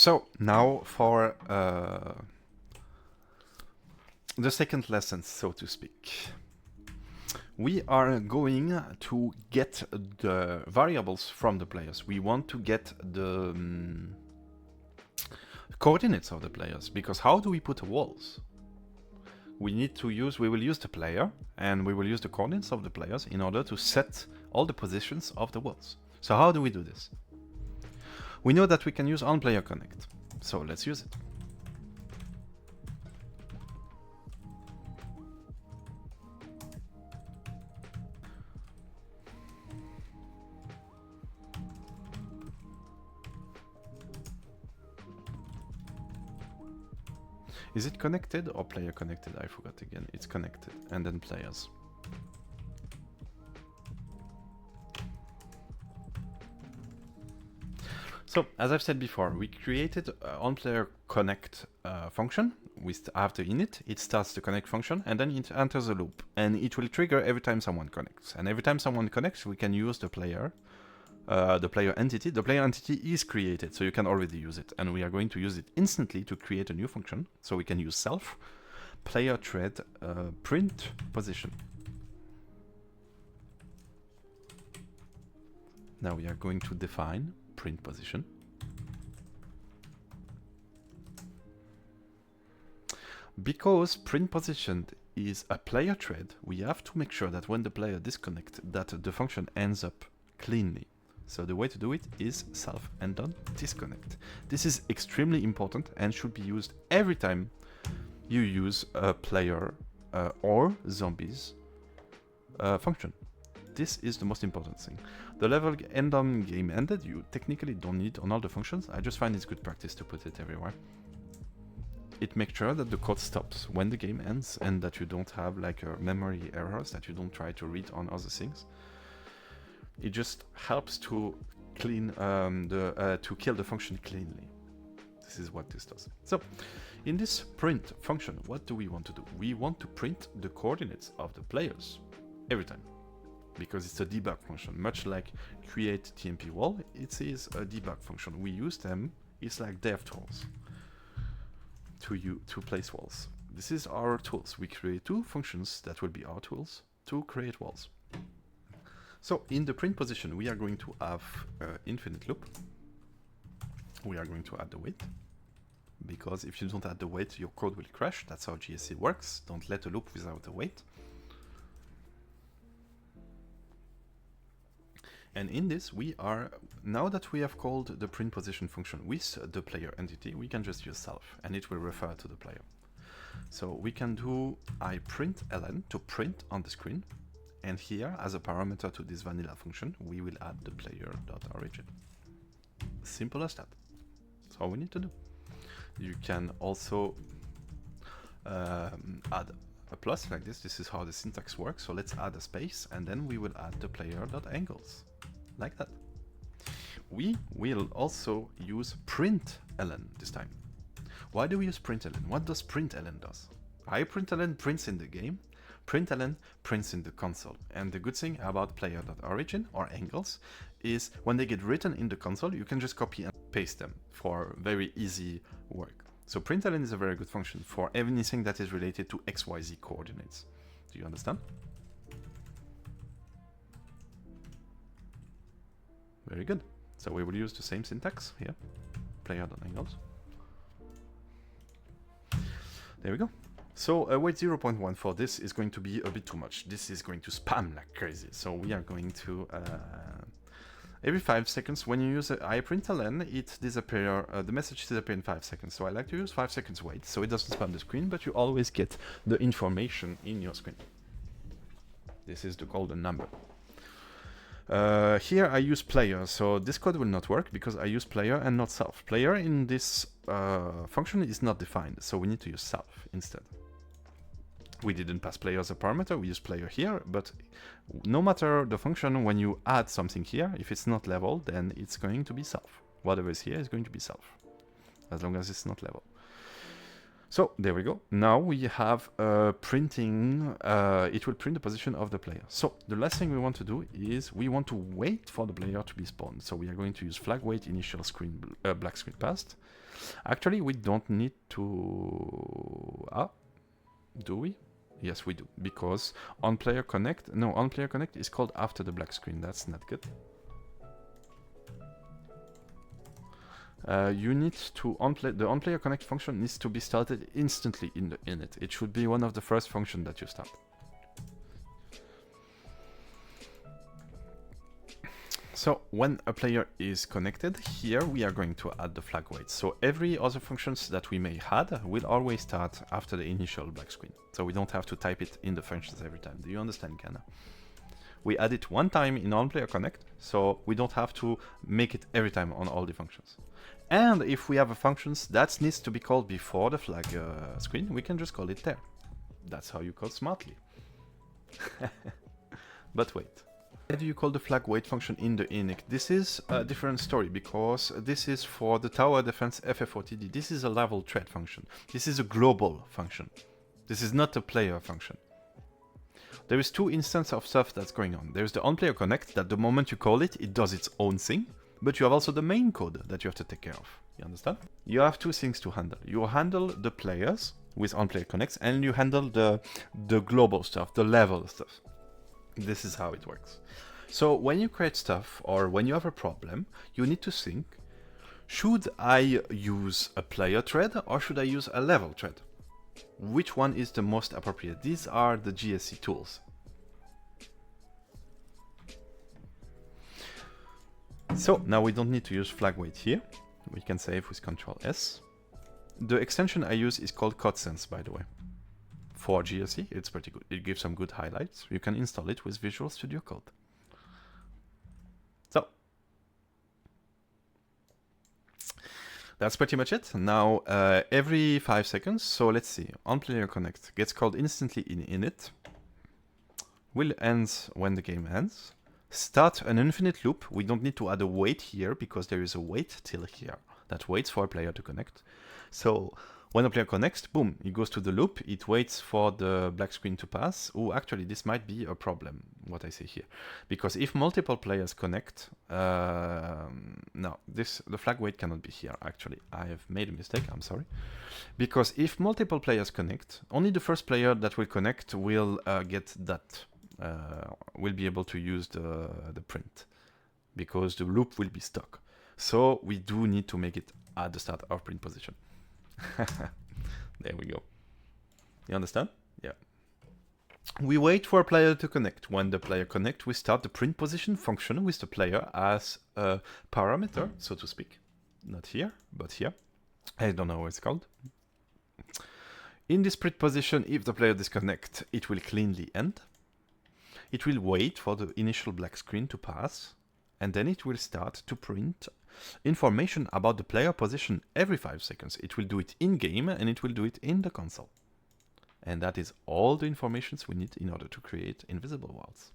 So now for the second lesson, so to speak. We are going to get the variables from the players. We want to get the coordinates of the players, because how do we put walls? We will use the player, and we will use the coordinates of the players in order to set all the positions of the walls. So how do we do this? We know that we can use onPlayer connect, so let's use it. Is it connected or player connected? I forgot again. It's connected, and then players. So, as I've said before, we created onPlayer connect function. We have the init, it starts the connect function, and then it enters a loop. And it will trigger every time someone connects. And every time someone connects, we can use the player entity. The player entity is created, so you can already use it. And we are going to use it instantly to create a new function. So we can use self, player thread, print position. Now we are going to define print position. Because print position is a player thread, we have to make sure that when the player disconnects, that the function ends up cleanly. So the way to do it is self and done disconnect. This is extremely important and should be used every time you use a player or zombies function. This is the most important thing. The level end on game ended, you technically don't need on all the functions. I just find it's good practice to put it everywhere. It makes sure that the code stops when the game ends and that you don't have like memory errors, that you don't try to read on other things. It just helps to clean to kill the function cleanly. This is what this does. So, in this print function, what do we want to do? We want to print the coordinates of the players every time, because it's a debug function. Much like create TMP wall, it is a debug function. We use them. It's like dev tools to place walls. This is our tools. We create two functions that will be our tools to create walls. So in the print position, we are going to have infinite loop. We are going to add the weight, because if you don't add the weight, your code will crash. That's how GSC works. Don't let a loop without a weight. And in this, now that we have called the print position function with the player entity, we can just use self, and it will refer to the player. So we can do iPrintLn to print on the screen. And here, as a parameter to this vanilla function, we will add the player.origin. Simple as that. That's all we need to do. You can also add a plus like this. This is how the syntax works. So let's add a space, and then we will add the player.angles, like that. We will also use println this time. Why do we use println? What does println does? iPrintLn prints in the game. Println prints in the console. And the good thing about player.origin or angles is when they get written in the console, you can just copy and paste them for very easy work. So println is a very good function for anything that is related to XYZ coordinates. Do you understand? Very good. So we will use the same syntax here. Player.angles. There we go. So weight 0.1 for this is going to be a bit too much. This is going to spam like crazy. So we are going to, every 5 seconds, when you use iPrintLn, it disappears, the message disappears in 5 seconds. So I like to use 5 seconds wait, so it doesn't spam the screen, but you always get the information in your screen. This is the golden number. Here I use player, so this code will not work because I use player and not self. Player in this function is not defined, so we need to use self instead. We didn't pass player as a parameter, we use player here, but no matter the function, when you add something here, if it's not level, then it's going to be self. Whatever is here is going to be self, as long as it's not level. So there we go. Now we have printing, it will print the position of the player. So the last thing we want to do is we want to wait for the player to be spawned. So we are going to use flag wait initial screen black screen passed. Actually, we don't need to... do we? Yes, we do, because on player connect is called after the black screen. That's not good. You need to the on-player connect function needs to be started instantly in the init. It should be one of the first functions that you start. So when a player is connected, here we are going to add the flag wait. So every other functions that we may add will always start after the initial black screen. So we don't have to type it in the functions every time. Do you understand, Kana? We add it one time in on-player connect, so we don't have to make it every time on all the functions. And if we have a functions that needs to be called before the flag screen, we can just call it there. That's how you code smartly. But wait. Why do you call the flag wait function in the init? This is a different story, because this is for the tower defense FFOTD. This is a level thread function. This is a global function. This is not a player function. There is two instances of stuff that's going on. There's the on-player connect, that the moment you call it, it does its own thing. But you have also the main code that you have to take care of. You understand? You have two things to handle. You handle the players with on-player connects, and you handle the global stuff, the level stuff. This is how it works. So when you create stuff, or when you have a problem, you need to think, should I use a player thread, or should I use a level thread? Which one is the most appropriate? These are the GSC tools. So now we don't need to use flag wait here. We can save with Ctrl S. The extension I use is called CodeSense, by the way. For GSC, it's pretty good. It gives some good highlights. You can install it with Visual Studio Code. So that's pretty much it. Now every 5 seconds, so let's see, on-player connect gets called instantly in init, will end when the game ends, start an infinite loop. We don't need to add a wait here because there is a wait till here that waits for a player to connect. So when a player connects, boom, it goes to the loop, it waits for the black screen to pass. Oh, actually, this might be a problem, what I say here. Because if multiple players connect, no, the flag wait cannot be here, actually. I have made a mistake, I'm sorry. Because if multiple players connect, only the first player that will connect will get that. Will be able to use the print, because the loop will be stuck. So we do need to make it at the start of print position. There we go. You understand? Yeah. We wait for a player to connect. When the player connects, we start the print position function with the player as a parameter, so to speak. Not here, but here. I don't know what it's called. In this print position, if the player disconnects, it will cleanly end. It will wait for the initial black screen to pass, and then it will start to print information about the player position every 5 seconds. It will do it in-game, and it will do it in the console. And that is all the information we need in order to create invisible walls.